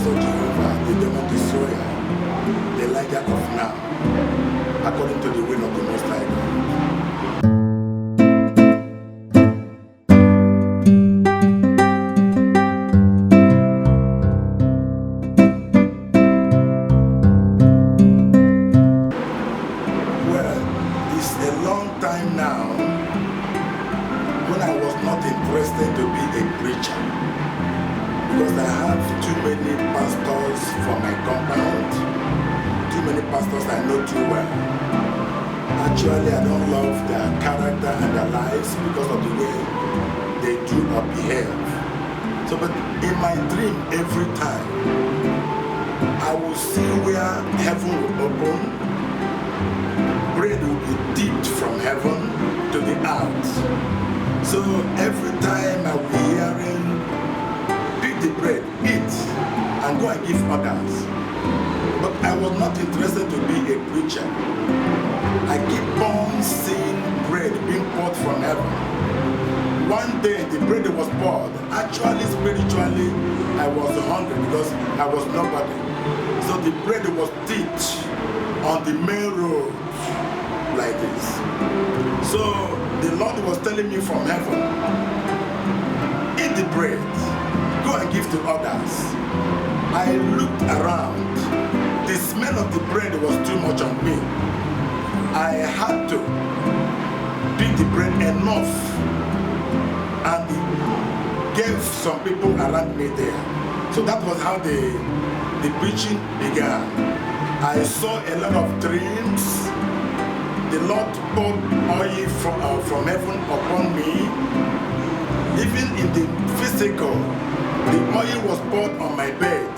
intercessor Jehovah, the demon destroyer, the Elijah of now, according to the will of the Most High God. Interested to be a preacher because I have too many pastors for my compound, too many pastors I know too well. Actually, I don't love their character and their lives because of the way they do or behave. So, but in my dream, every time, I will see where heaven will open, bread will be dipped from heaven to the earth. So every time I will be hearing, pick the bread, eat, and go and give others. But I was not interested to be a preacher. I keep on seeing bread being poured from heaven. One day the bread was poured. Actually, spiritually, I was hungry because I was nobody. So the bread was dipped on the main road like this. So the Lord was telling me from heaven, eat the bread, go and give to others. I looked around, the smell of the bread was too much on me. I had to pick the bread enough and gave some people around me there. So that was how the preaching began. I saw a lot of dreams. The Lord poured oil from heaven upon me. Even in the physical, the oil was poured on my bed.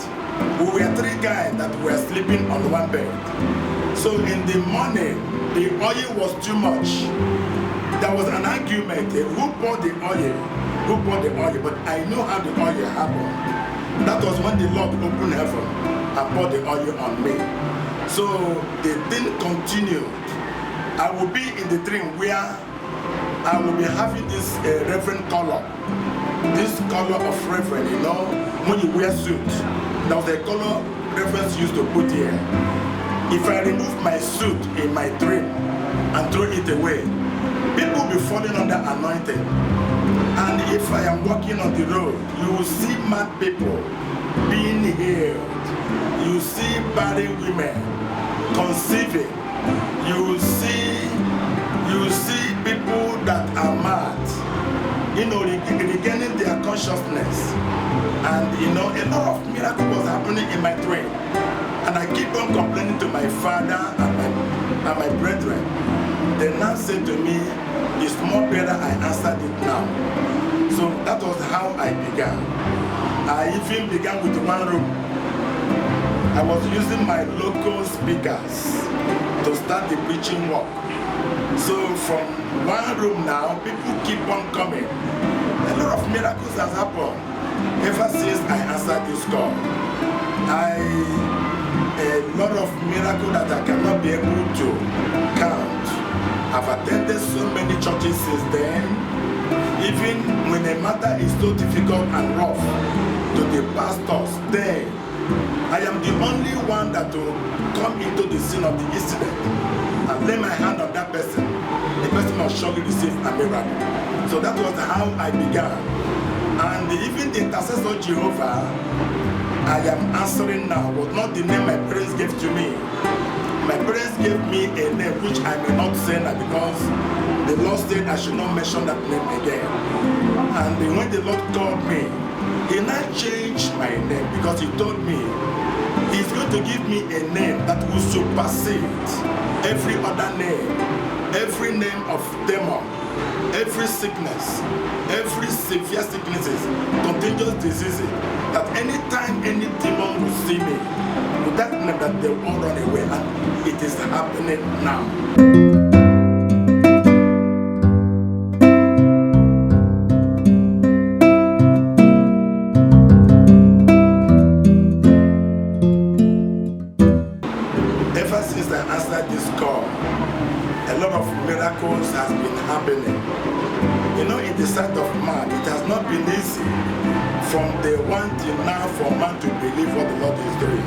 We were 3 guys that were sleeping on one bed. So in the morning, the oil was too much. There was an argument. Who poured the oil? Who poured the oil? But I know how the oil happened. That was when the Lord opened heaven and poured the oil on me. So the thing continued. I will be in the dream where I will be having this reverend color. This color of reverend, you know, when you wear suit. That was the color reverends used to put here. If I remove my suit in my dream and throw it away, people will be falling under anointing. And if I am walking on the road, you will see mad people being healed. You see barren women conceiving. You see people that are mad, you know, regaining their consciousness. And you know, a lot of miracles was happening in my dream. And I keep on complaining to my father and my brethren. They now say to me, it's more better I answered it now. So that was how I began. I even began with one room. I was using my local speakers to start the preaching work. So from one room now, people keep on coming. A lot of miracles has happened ever since I answered this call. A lot of miracles that I cannot be able to count. I've attended so many churches since then. Even when a matter is so difficult and rough to the pastors, then I am the only one that will come into the scene of the incident and lay my hand on that person. The person must surely receive a miracle. So that was how I began. And even the intercessor Jehovah I am answering now was not the name my parents gave to me. My parents gave me a name which I may not say now because the Lord said I should not mention that name again. And when the Lord called me, He now changed my name because He told me He's going to give me a name that will supersede every other name, every name of demon, every sickness, every severe sicknesses, contagious diseases, that anytime any demon will see me, with that name that they will all run away, and it is happening now. Miracles has been happening. You know, in the sight of man, it has not been easy from day one till now for man to believe what the Lord is doing.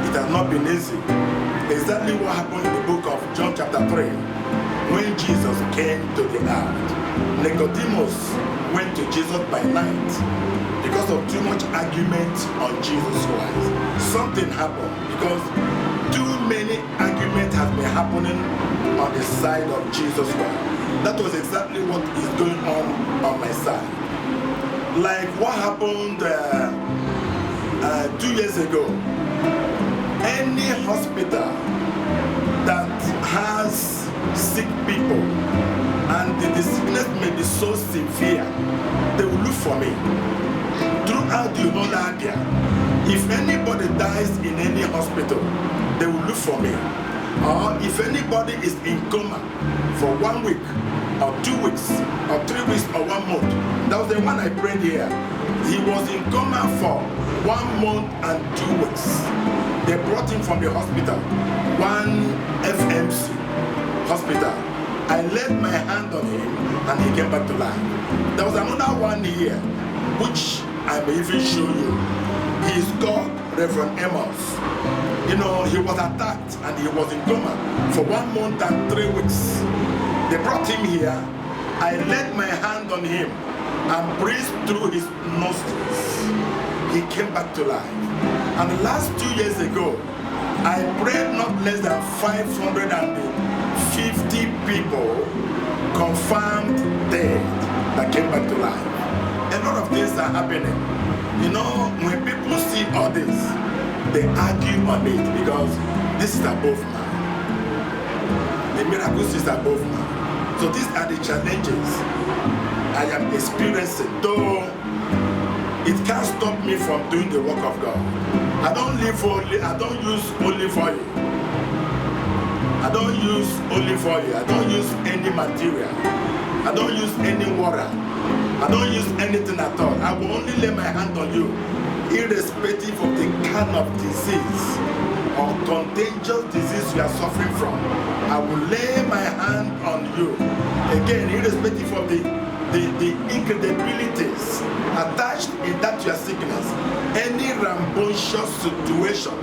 It has not been easy. Exactly what happened in the book of John chapter 3 when Jesus came to the earth. Nicodemus went to Jesus by night because of too much argument on Jesus Christ. Something happened because too many arguments have been happening on the side of Jesus Christ. That was exactly what is going on my side. Like what happened 2 years ago. Any hospital that has sick people and the sickness may be so severe, they will look for me. Throughout the whole area, if anybody dies in any hospital, they will look for me. Or if anybody is in coma for 1 week, or 2 weeks, or 3 weeks, or 1 month. That was the one I prayed here. He was in coma for 1 month and 2 weeks. They brought him from the hospital, one FMC hospital. I laid my hand on him and he came back to life. There was another one here, which I may even show you. He is called Reverend Amos. You know, he was attacked and he was in coma for 1 month and 3 weeks. They brought him here. I laid my hand on him and breathed through his nostrils. He came back to life. And the last 2 years ago, I prayed not less than 550 people confirmed dead that came back to life. A lot of things are happening. You know, when people see all this, they argue on it because this is above man. The miracles is above man. So these are the challenges I am experiencing, though it can't stop me from doing the work of God. I don't use only for you. I don't use only for you. I don't use any material. I don't use any water. I don't use anything at all. I will only lay my hand on you, irrespective of the kind of disease or contagious disease you are suffering from. I will lay my hand on you. Again, irrespective of the incredibilities attached in that your sickness, any rambunctious situation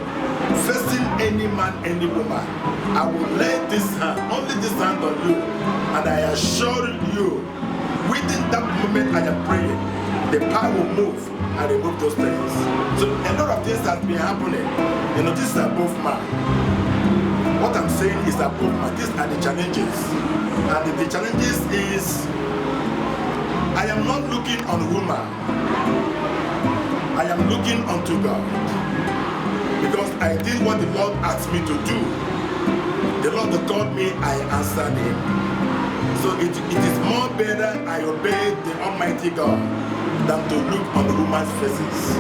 facing any man, any woman, I will lay this hand, only this hand on you, and I assure you, within that moment I am praying, the power will move and remove those things. So a lot of things have been happening. You know, this is above man. What I'm saying is above man. These are the challenges. And the challenges is, I am not looking on woman. I am looking unto God. Because I did what the Lord asked me to do. The Lord called me, I answered him. So it is more better I obey the Almighty God than to look on women's faces.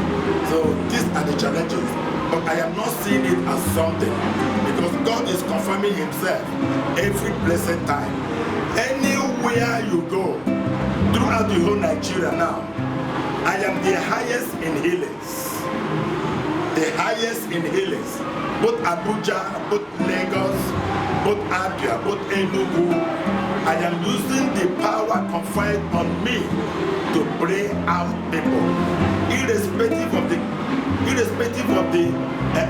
So these are the challenges. But I am not seeing it as something, because God is confirming himself every blessed time. Anywhere you go, throughout the whole Nigeria now, I am the highest in healings. The highest in healings. Both Abuja, both Lagos, both Abia, both Enugu. I am using the power conferred on me to bring out people, irrespective of the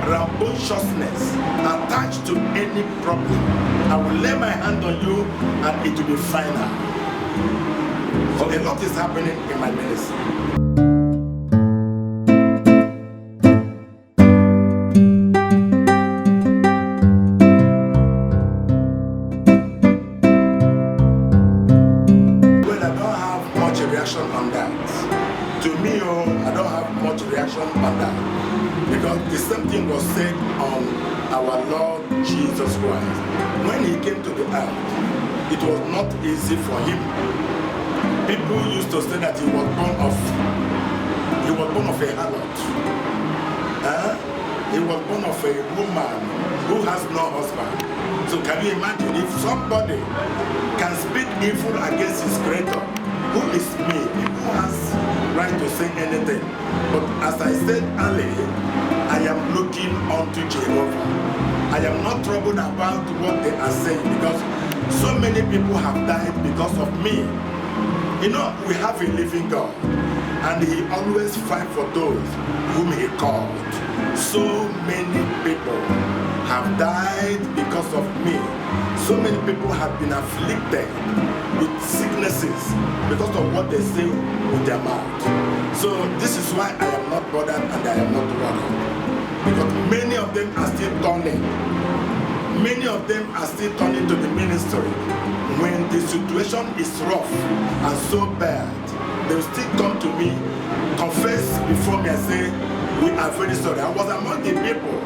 rambunctiousness attached to any problem. I will lay my hand on you and it will be final. So a lot is happening in my ministry. On that. To me, I don't have much reaction on that, because the same thing was said on our Lord Jesus Christ. When he came to the earth, it was not easy for him. People used to say that he was born of a harlot. He was born of a woman who has no husband. So can you imagine if somebody can speak evil against his creator? Who is me? Who has right to say anything? But as I said earlier, I am looking unto Jehovah. I am not troubled about what they are saying, because so many people have died because of me. You know, we have a living God. and he always fight for those whom he called. So many people have died because of me. So many people have been afflicted with sicknesses because of what they say with their mouth. So this is why I am not bothered and I am not worried. Because many of them are still turning. Many of them are still turning to the ministry. When the situation is rough and so bad, they will still come to me, confess before me and say, we are very sorry. I was among the people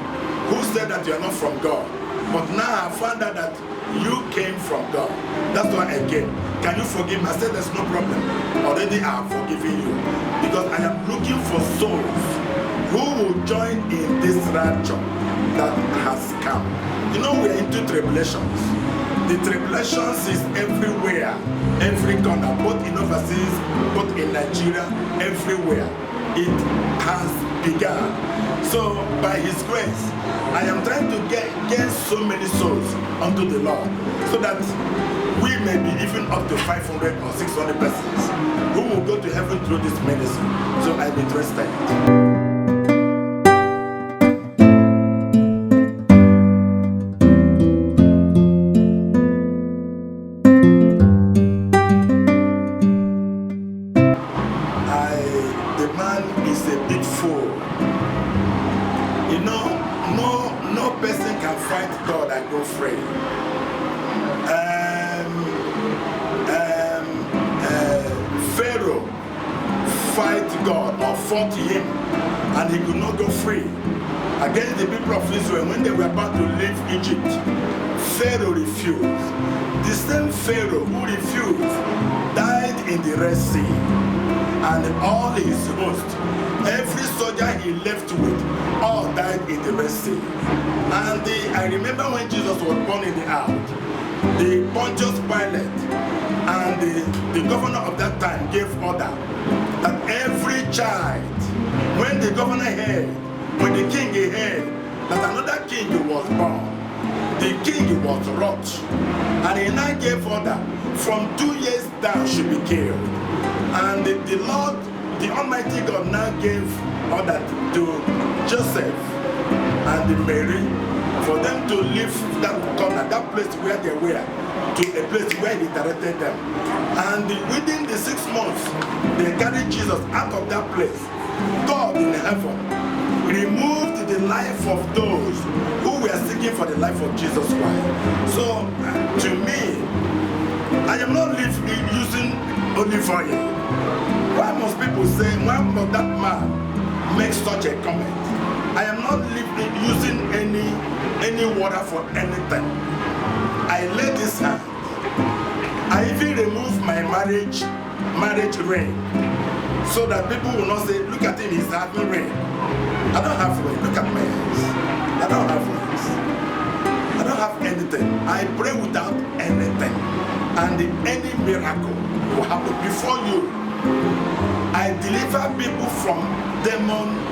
who said that you are not from God. But now I found out that you came from God. That's why I came. Can you forgive me? I said there's no problem. Already I have forgiven you. Because I am looking for souls who will join in this rapture that has come. You know, we are into tribulations. The tribulations is everywhere, every corner, both in overseas, both in Nigeria, everywhere. It has begun. So by his grace, I am trying to get so many souls unto the Lord, so that we may be even up to 500 or 600 persons who will go to heaven through this ministry. So I'm interested. Pharaoh fight God or fought him, and he could not go free against the people of Israel when they were about to leave Egypt. Pharaoh refused. The same Pharaoh who refused died in the Red Sea, and all his host, every soldier he left with, all died in the Red Sea. And I remember when Jesus was born in the house, the Pontius Pilate and the governor of that time gave order that every child, when the governor heard, when the king heard that another king was born, the king was wrought, and he now gave order from 2 years down should be killed. And the Lord, the Almighty God, now gave order to Joseph and Mary for them to leave that corner, that place where they were, to a place where he directed them. And within the 6 months, they carried Jesus out of that place. God in heaven removed the life of those who were seeking for the life of Jesus Christ. So, to me, I am not using olive oil. Why must people say, why must that man make such a comment? I am not using any water for anything. I lay this hand. I even remove my marriage ring, so that people will not say, look at him, he's having ring. I don't have ring. Look at my hands. I don't have rings. I don't have anything. I pray without anything, and any miracle will happen before you. I deliver people from demons.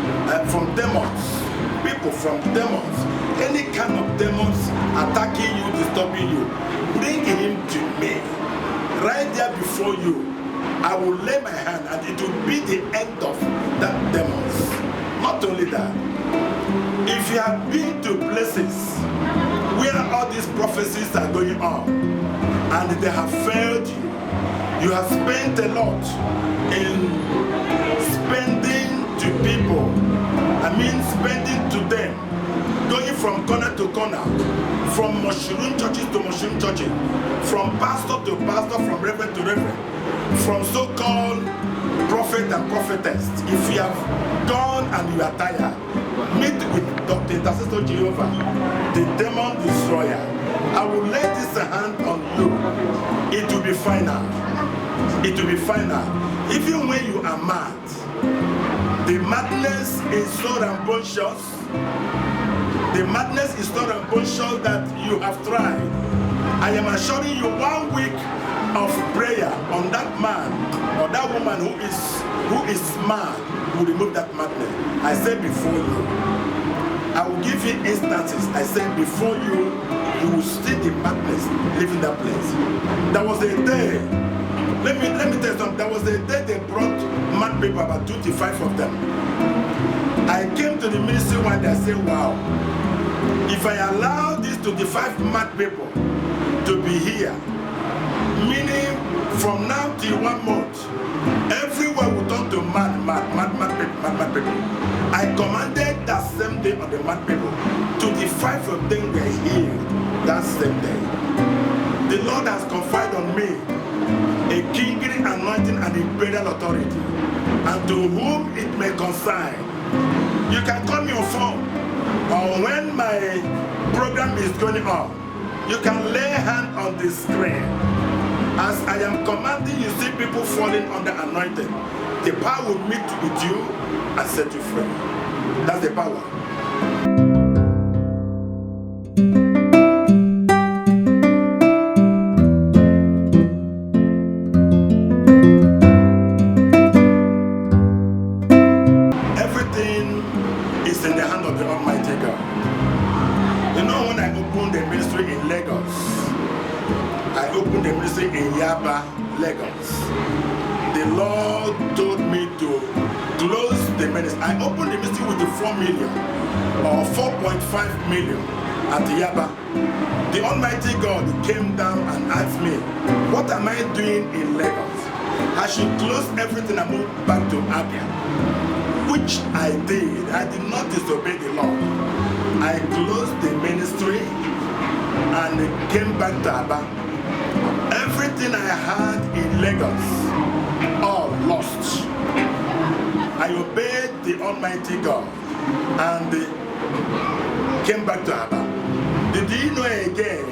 People from demons. Any kind of demons attacking you, disturbing you, bring him to me. Right there before you, I will lay my hand, and it will be the end of that demons. Not only that, if you have been to places where all these prophecies are going on, and they have failed you, you have spent a lot in spending to people. I mean spending to them, going from corner to corner, from mushroom churches to mushroom churches, from pastor to pastor, from reverend to reverend, from so-called prophet and prophetess. If you have gone and you are tired, meet with Dr. Intercessor Jehovah, the demon destroyer. I will lay this hand on you. It will be final. It will be final. Even when you are mad, the madness is so rambunctious. The madness is so rambunctious that you have tried. I am assuring you, 1 week of prayer on that man or that woman who is mad will remove that madness. I say before you, I will give you instances. I say before you, you will see the madness leaving that place. There was a day Let me tell you something. There was a day they brought mad people, about 25 of them. I came to the ministry one day, I said, wow, if I allow these 25 mad people to be here, meaning from now till 1 month, everywhere will turn to mad people. I commanded that same day on the mad people. 25 of them were healed that same day. The Lord has conferred on me a kingly anointing and imperial authority, and to whom it may concern. You can call me on phone, or when my program is going on, you can lay hand on the screen. As I am commanding, you see people falling under anointing. The power will meet with you and set you free. That's the power. Everything is in the hand of the Almighty God. You know, when I opened the ministry in Lagos, I opened the ministry in Yaba, Lagos. The Lord told me to close the ministry. I opened the ministry with the 4 million or 4.5 million at Yaba. The Almighty God came down and asked me, what am I doing in Lagos? I should close everything and move back to Abia, which I did. I did not disobey the Lord. I closed the ministry and came back to Aba. Everything I had in Lagos, all lost. I obeyed the Almighty God and came back to Aba. Did you know again?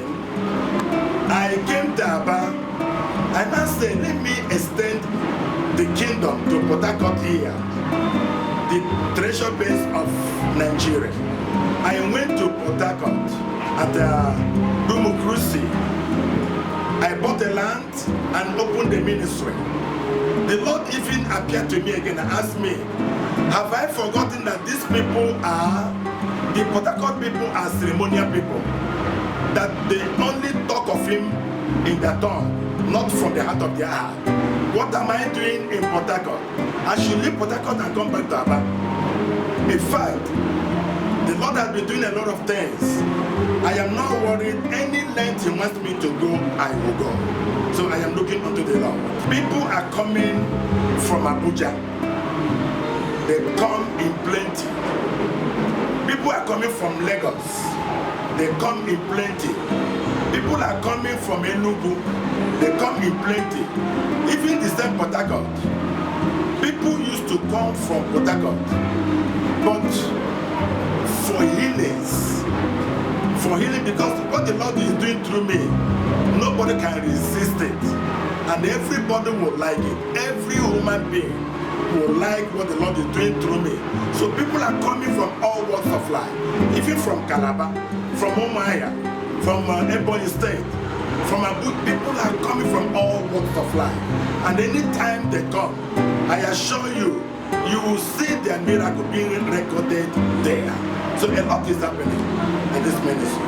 I came to Aba and I said, let me extend the kingdom to Port Harcourt here, the treasure base of Nigeria. I went to Port Harcourt at Dumukrusi. I bought a land and opened the ministry. The Lord even appeared to me again and asked me, have I forgotten that these people are, the Port Harcourt people are ceremonial people, that they only talk of him in their tongue, not from the heart of their heart. What am I doing in Port Harcourt? I should leave Port Harcourt and come back to Aba. In fact, the Lord has been doing a lot of things. I am not worried. Any length He wants me to go, I will go. So I am looking unto the Lord. People are coming from Abuja. They come in plenty. People are coming from Lagos. They come in plenty. People are coming from Enugu. They come in plenty. Even the same Port Harcourt. People used to come from Port Harcourt, but for healing, because what the Lord is doing through me, nobody can resist it, and everybody will like it. Every human being will like what the Lord is doing through me. So people are coming from all walks of life, even from Calabar, from Omaya, from Ebonyi State, from Abu. People are coming from all walks of life, and anytime they come, I assure you, you will see their miracle being recorded there. So a lot is happening in this ministry.